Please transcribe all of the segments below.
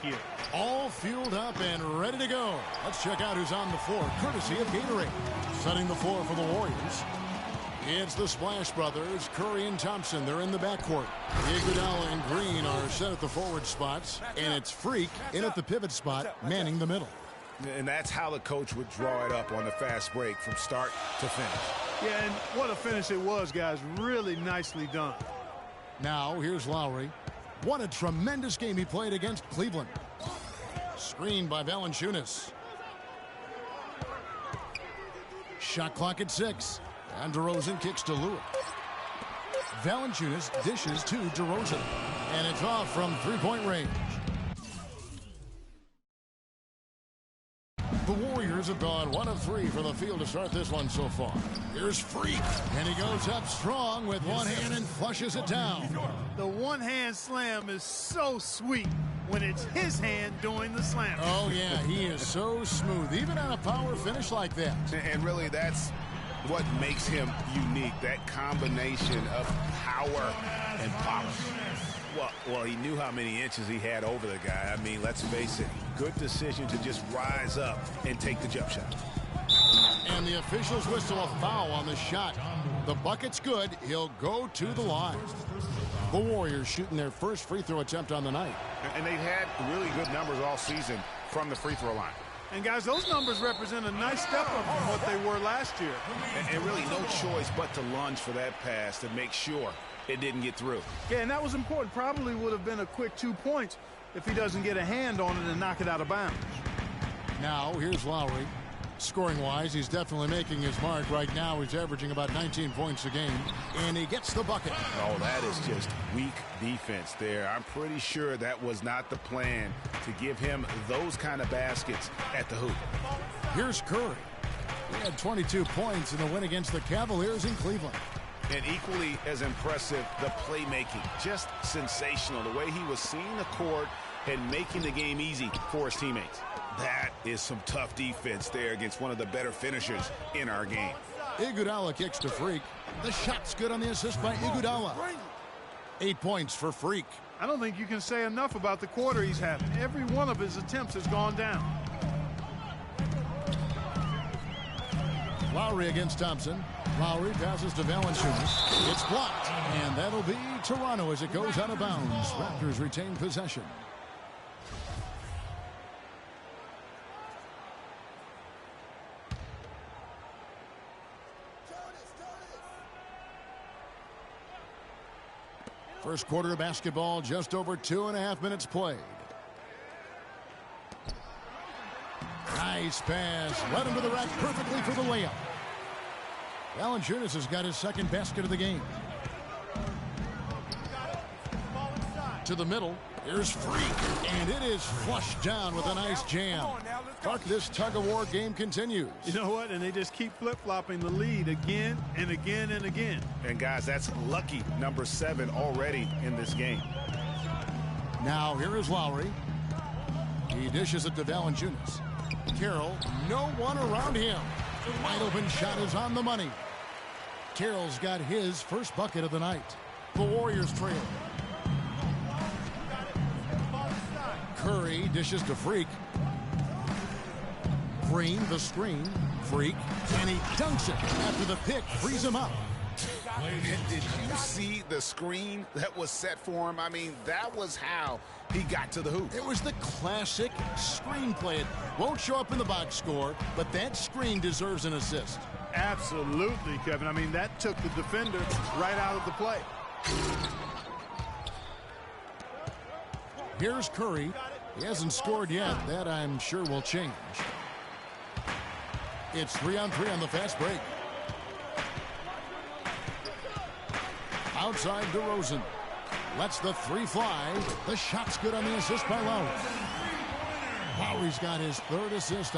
here. All fueled up and ready to go. Let's check out who's on the floor, courtesy of Gatorade. Setting the floor for the Warriors. It's the Splash Brothers, Curry and Thompson. They're in the backcourt. Iguodala and Green are set at the forward spots, and it's Freak in at the pivot spot, manning the middle. And that's how the coach would draw it up on the fast break from start to finish. Yeah, and what a finish it was, guys. Really nicely done. Now, here's Lowry. What a tremendous game he played against Cleveland. Screened by Valanciunas. Shot clock at 6. And DeRozan kicks to Lewis. Valanciunas dishes to DeRozan. And it's off from three-point range. The Warriors have gone 1 of 3 from the field to start this one so far. Here's Freak. And he goes up strong with one hand and flushes it down. The one-hand slam is so sweet when it's his hand doing the slam. Oh, yeah, he is so smooth, even on a power finish like that. And really, that's what makes him unique, that combination of power and polish. Well, he knew how many inches he had over the guy. I mean, let's face it, good decision to just rise up and take the jump shot. And the officials whistle a foul on the shot. The bucket's good. He'll go to the line. The Warriors shooting their first free throw attempt on the night. And they've had really good numbers all season from the free throw line. And, guys, those numbers represent a nice step up from what they were last year. And really no choice but to lunge for that pass to make sure it didn't get through. Yeah, and that was important. Probably would have been a quick 2 points if he doesn't get a hand on it and knock it out of bounds. Now, here's Lowry. Scoring-wise, he's definitely making his mark. Right now, he's averaging about 19 points a game, and he gets the bucket. Oh, that is just weak defense there. I'm pretty sure that was not the plan to give him those kind of baskets at the hoop. Here's Curry. He had 22 points in the win against the Cavaliers in Cleveland. And equally as impressive, the playmaking. Just sensational. The way he was seeing the court and making the game easy for his teammates. That is some tough defense there against one of the better finishers in our game. Iguodala kicks to Freak. The shot's good on the assist by Iguodala. 8 points for Freak. I don't think you can say enough about the quarter he's having. Every one of his attempts has gone down. Lowry against Thompson. Lowry passes to Valanciunas. It's blocked. And that'll be Toronto as it goes out of bounds. Raptors retain possession. First quarter of basketball, just over 2.5 minutes played. Nice pass. Led him to the rack perfectly for the layup. Valanciunas has got his second basket of the game. To the middle. Here's Freak. And it is flushed down with a nice jam. But this tug-of-war game continues. You know what? And they just keep flip-flopping the lead again and again and again. And, guys, that's lucky number 7 already in this game. Now, here is Lowry. He dishes it to Valanciunas. Carroll, no one around him. Wide open shot is on the money. Carroll's got his first bucket of the night. The Warriors trail. Curry dishes to Freak. Green, the screen. Freak. And he dunks it after the pick frees him up. Did you see the screen that was set for him? I mean, that was how he got to the hoop. It was the classic screen play. It won't show up in the box score, but that screen deserves an assist. Absolutely, Kevin. I mean, that took the defender right out of the play. Here's Curry. He hasn't scored yet. That, I'm sure, will change. It's 3-on-3 on the fast break. Outside DeRozan. Lets the 3 fly. The shot's good on the assist by Lowry. Lowry's got his third assist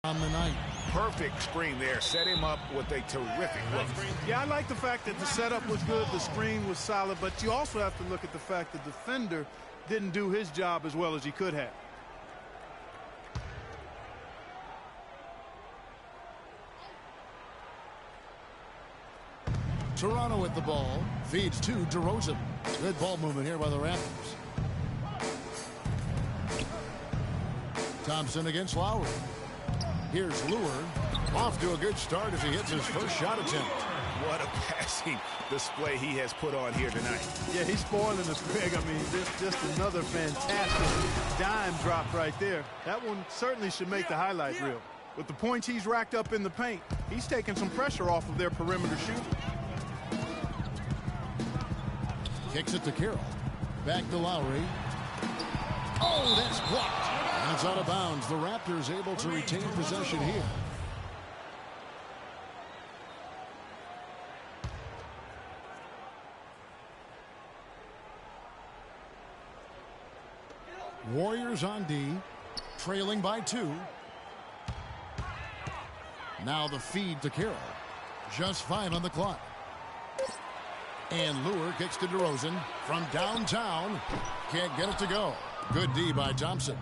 on the night. Perfect screen there. Set him up with a terrific look. Yeah, I like the fact that the setup was good, the screen was solid, but you also have to look at the fact the defender didn't do his job as well as he could have. Toronto with the ball. Feeds to DeRozan. Good ball movement here by the Raptors. Thompson against Lowry. Here's Lure. Off to a good start as he hits his first shot attempt. What a passing display he has put on here tonight. Yeah, he's spoiling us, Greg. I mean, this just another fantastic dime drop right there. That one certainly should make the highlight reel. With the points he's racked up in the paint, he's taking some pressure off of their perimeter shooting. Kicks it to Carroll. Back to Lowry. Oh, that's blocked. And it's out of bounds. The Raptors able to retain possession here. Warriors on D, trailing by 2. Now the feed to Carroll. Just 5 on the clock. And Lure kicks to DeRozan from downtown. Can't get it to go. Good D by Thompson.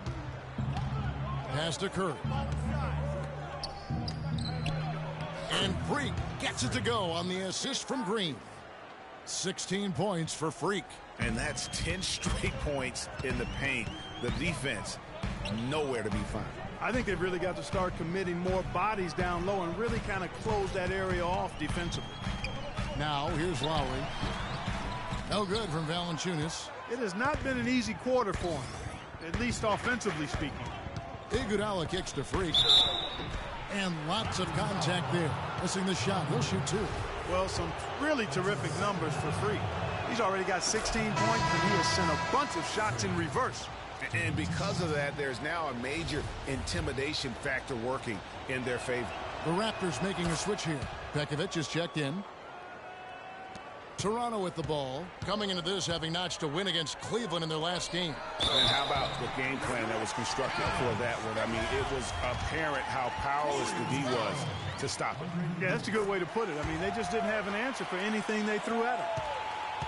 Pass to Curry. And Freak gets it to go on the assist from Green. 16 points for Freak. And that's 10 straight points in the paint. The defense, nowhere to be found. I think they've really got to start committing more bodies down low and really kind of close that area off defensively. Now, here's Lowry. No good from Valanciunas. It has not been an easy quarter for him, at least offensively speaking. Iguodala kicks to Freak. And lots of contact there. Missing the shot. He'll shoot 2. Well, some really terrific numbers for Freak. He's already got 16 points, and he has sent a bunch of shots in reverse. And because of that, there's now a major intimidation factor working in their favor. The Raptors making a switch here. Pekovic is checked in. Toronto with the ball. Coming into this having notched a win against Cleveland in their last game. And how about the game plan that was constructed for that one? I mean, it was apparent how powerless the D was to stop it. Yeah, that's a good way to put it. I mean, they just didn't have an answer for anything they threw at him.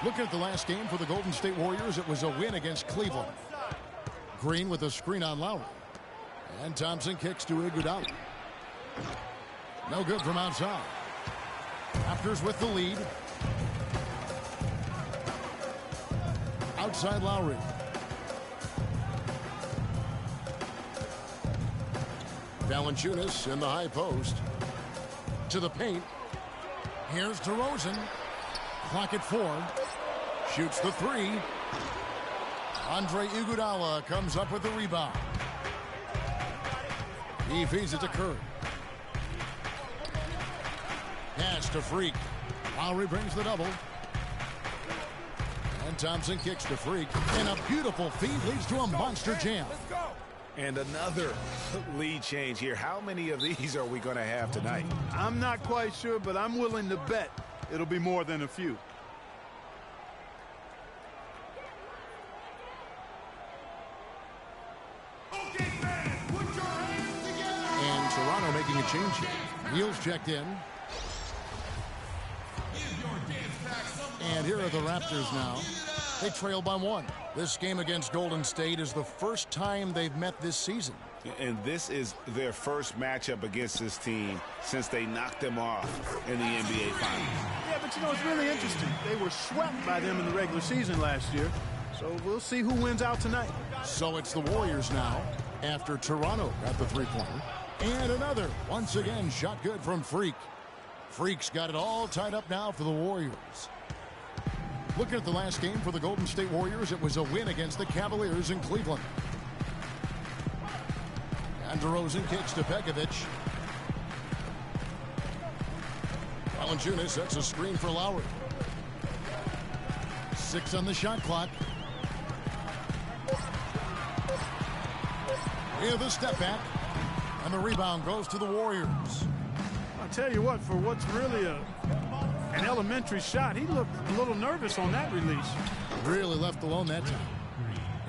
Looking at the last game for the Golden State Warriors, it was a win against Cleveland. Green with a screen on Lowry. And Thompson kicks to Iguodala. No good from outside. Raptors with the lead. Outside Lowry. Valanciunas in the high post. To the paint. Here's DeRozan. Clock at 4. Shoots the 3. Andre Iguodala comes up with the rebound. He feeds it to Curry. Pass to Freak. Lowry brings the double. And Thompson kicks to Freak. And a beautiful feed leads to a monster jam. And another lead change here. How many of these are we going to have tonight? I'm not quite sure, but I'm willing to bet it'll be more than a few. And Toronto making a change here. Neal's checked in. And here are the Raptors now. They trail by 1. This game against Golden State is the first time they've met this season. And this is their first matchup against this team since they knocked them off in the NBA Finals. Yeah, but you know, it's really interesting. They were swept by them in the regular season last year. So we'll see who wins out tonight. So it's the Warriors now after Toronto got the 3-pointer. And another, once again, shot good from Freak. Freak's got it all tied up now for the Warriors. Looking at the last game for the Golden State Warriors, it was a win against the Cavaliers in Cleveland. And DeRozan kicks to Pekovic. Valanciunas sets a screen for Lowry. 6 on the shot clock. Here the step back. And the rebound goes to the Warriors. I'll tell you what, for what's really an elementary shot, he looked a little nervous on that release. Really left alone that time.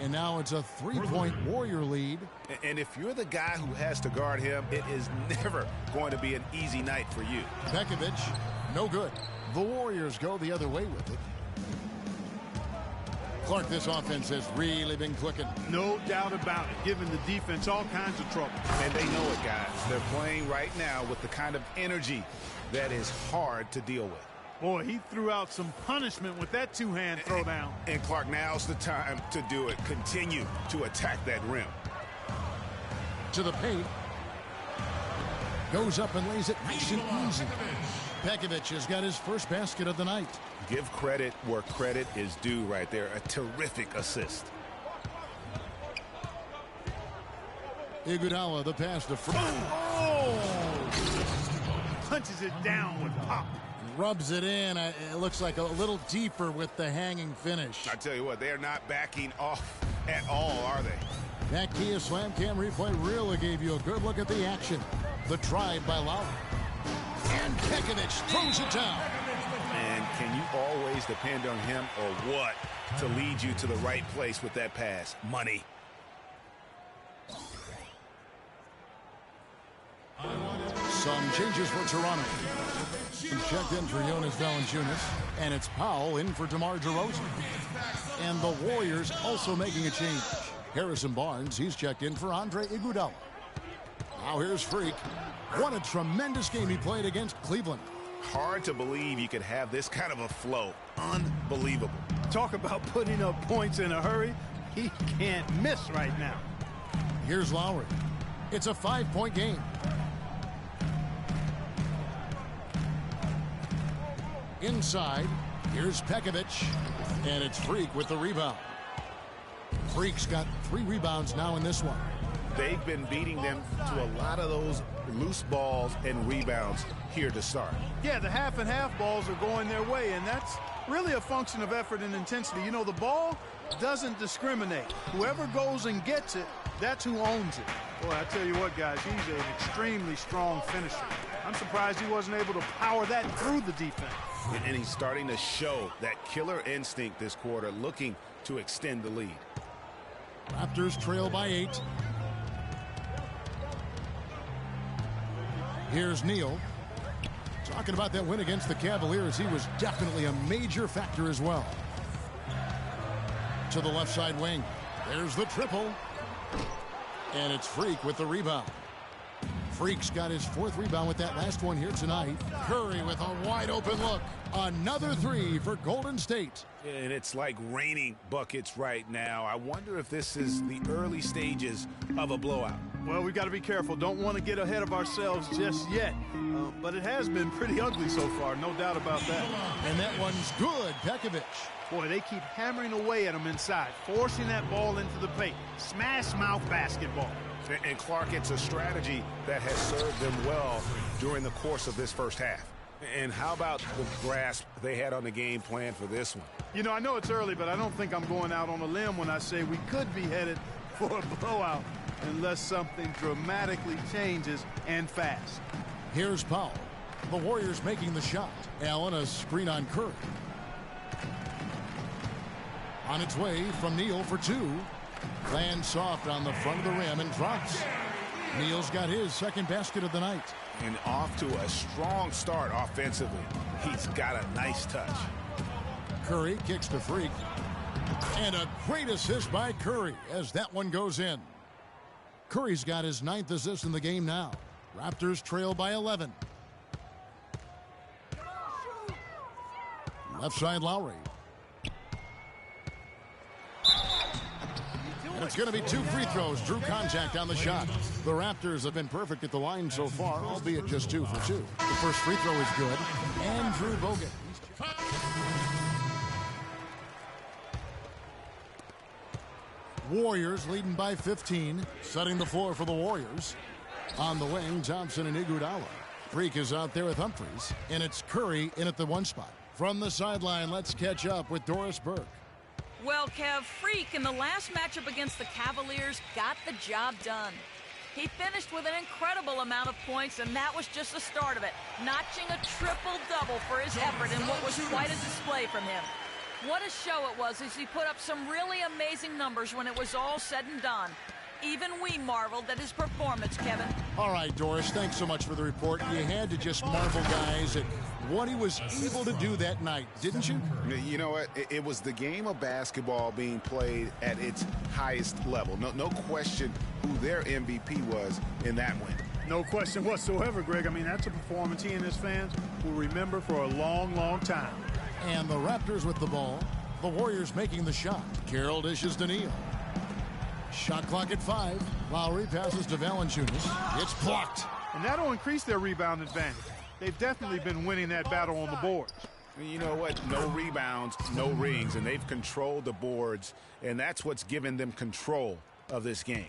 And now it's a 3-point Warrior lead. And if you're the guy who has to guard him, it is never going to be an easy night for you. Pekovic, no good. The Warriors go the other way with it. Clark, this offense has really been clicking. No doubt about it, giving the defense all kinds of trouble. And they know it, guys. They're playing right now with the kind of energy that is hard to deal with. Boy, he threw out some punishment with that two-hand throwdown. And Clark, now's the time to do it. Continue to attack that rim. To the paint. Goes up and lays it nice and easy. Pekovic has got his first basket of the night. Give credit where credit is due right there. A terrific assist. Iguodala, the pass to Freak. Punches it down with pop. Rubs it in. It looks like a little deeper with the hanging finish. I tell you what, they're not backing off at all, are they? That Kia Slam Cam replay really gave you a good look at the action. The drive by Lowry. And Pekovic throws it down. And can you always depend on him or what to lead you to the right place with that pass? Money. Some changes for Toronto. Checked in for Jonas Valanciunas. And it's Powell in for DeMar DeRozan. And the Warriors also making a change. Harrison Barnes, he's checked in for Andre Iguodala. Now here's Freak. What a tremendous game he played against Cleveland. Hard to believe you could have this kind of a flow. Unbelievable. Talk about putting up points in a hurry. He can't miss right now. Here's Lowry. It's a 5-point game. Inside, here's Pekovic. And it's Freak with the rebound. Freak's got 3 rebounds now in this one. They've been beating them to a lot of those loose balls and rebounds here to start. Yeah, the half and half balls are going their way, and that's really a function of effort and intensity. You know, the ball doesn't discriminate. Whoever goes and gets it, that's who owns it. Boy, I tell you what, guys, he's an extremely strong finisher. I'm surprised he wasn't able to power that through the defense. And he's starting to show that killer instinct this quarter, looking to extend the lead. Raptors trail by 8. Here's Neal. Talking about that win against the Cavaliers, he was definitely a major factor as well. To the left side wing. There's the triple. And it's Freak with the rebound. Freak's got his 4th rebound with that last one here tonight. Curry with a wide open look. Another 3 for Golden State. And it's like raining buckets right now. I wonder if this is the early stages of a blowout. Well, we've got to be careful. Don't want to get ahead of ourselves just yet. But it has been pretty ugly so far, no doubt about that. And that one's good, Pekovic. Boy, they keep hammering away at him inside, forcing that ball into the paint. Smash mouth basketball. And Clark, it's a strategy that has served them well during the course of this first half. And how about the grasp they had on the game plan for this one? You know, I know it's early, but I don't think I'm going out on a limb when I say we could be headed for a blowout unless something dramatically changes and fast. Here's Powell. The Warriors making the shot. Allen, a screen on Curry. On its way from Neal for 2. Lands soft on the front of the rim and drops. Neal's got his 2nd basket of the night. And off to a strong start offensively. He's got a nice touch. Curry kicks to Freak. And a great assist by Curry as that one goes in. Curry's got his 9th assist in the game now. Raptors trail by 11. Left side Lowry. And it's going to be 2 free throws. Drew contact on the shot. The Raptors have been perfect at the line so far, albeit just 2 for 2. The first free throw is good. Andrew Bogut. Warriors leading by 15. Setting the floor for the Warriors. On the wing, Thompson and Iguodala. Freak is out there with Humphries. And it's Curry in at the 1 spot. From the sideline, let's catch up with Doris Burke. Well, Kev, Freak in the last matchup against the Cavaliers got the job done. He finished with an incredible amount of points, and that was just the start of it, notching a triple-double for his effort in what was quite a display from him. What a show it was as he put up some really amazing numbers when it was all said and done. Even we marveled at his performance, Kevin. All right, Doris, thanks so much for the report. You had to just marvel, guys, at what he was able to do that night, didn't you? You know what? It was the game of basketball being played at its highest level. No question who their MVP was in that win. No question whatsoever, Greg. I mean, that's a performance he and his fans will remember for a long, long time. And the Raptors with the ball. The Warriors making the shot. Carroll dishes to Neal. Shot clock at 5. Lowry passes to Valanciunas. It's blocked. And that'll increase their rebound advantage. They've definitely been winning that battle on the boards. You know what? No rebounds, no rings, and they've controlled the boards, and that's what's given them control of this game.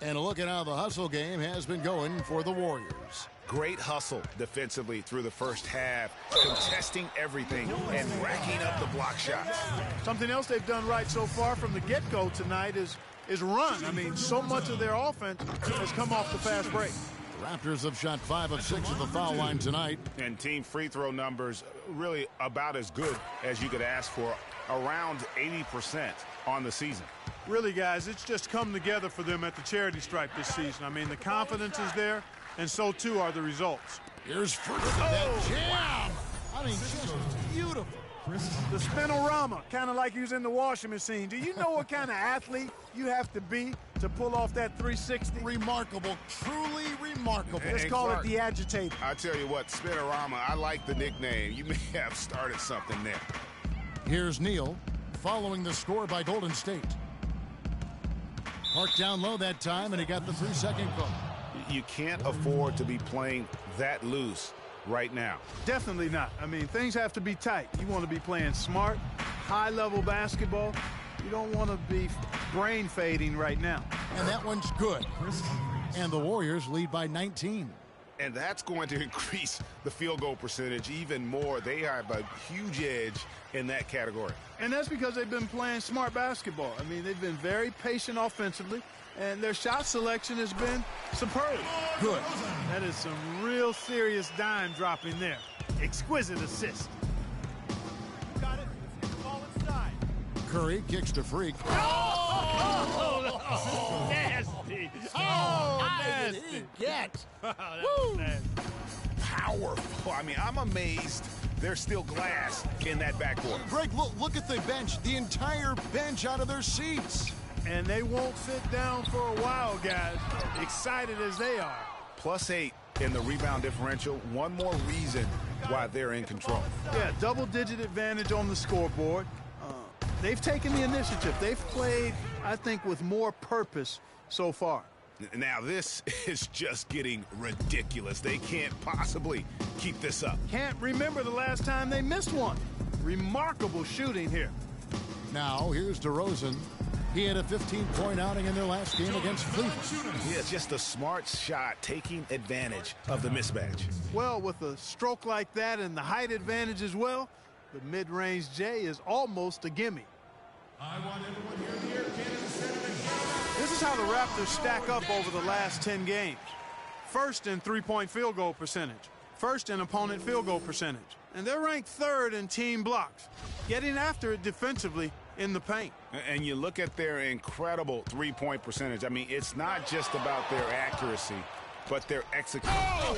And a look at how the hustle game has been going for the Warriors. Great hustle defensively through the first half, contesting everything and racking up the block shots. Something else they've done right so far from the get-go tonight is run. I mean, so much of their offense has come off the fast break. The Raptors have shot 5 of 6 at the foul line tonight. And team free throw numbers really about as good as you could ask for, around 80% on the season. Really, guys, it's just come together for them at the charity stripe this season. I mean, the confidence is there, and so too are the results. Here's Frick with that jam. I mean, just beautiful. The spinorama, kind of like he was in the washing machine. Do you know what kind of athlete you have to be to pull off that 360? Remarkable, truly remarkable. Let's call it the agitator. I tell you what, spinorama, I like the nickname. You may have started something there. Here's Neal, following the score by Golden State. Parked down low that time, and he got the 3-second call. You can't afford to be playing that loose right now. Definitely not. I mean, things have to be tight. You want to be playing smart, high-level basketball. You don't want to be brain fading right now. And that one's good. And the Warriors lead by 19. And that's going to increase the field goal percentage even more. They have a huge edge in that category. And that's because they've been playing smart basketball. I mean, they've been very patient offensively, and their shot selection has been superb. Good. That is some real serious dime dropping there. Exquisite assist. Got it. Let's get the ball inside. Curry kicks to Freak. Oh, nasty. Oh, nasty. Get. That was nasty. Powerful. I mean, I'm amazed there's still glass in that backcourt. Greg, look at the bench. The entire bench out of their seats. And they won't sit down for a while, guys. Excited as they are. +8 in the rebound differential. One more reason why they're in control. Yeah, double-digit advantage on the scoreboard. They've taken the initiative. They've played, I think, with more purpose so far. Now, this is just getting ridiculous. They can't possibly keep this up. Can't remember the last time they missed one. Remarkable shooting here. Now, here's DeRozan. He had a 15-point outing in their last game against Cleveland. Yeah, it's just a smart shot, taking advantage of the mismatch. Well, with a stroke like that and the height advantage as well, the mid-range J is almost a gimme. I want everyone here in the Air Canada Center. This is how the Raptors stack up over the last 10 games. First in three-point field goal percentage. First in opponent field goal percentage. And they're ranked third in team blocks. Getting after it defensively in the paint. And you look at their incredible three-point percentage. I mean, it's not just about their accuracy, but their execution. Oh!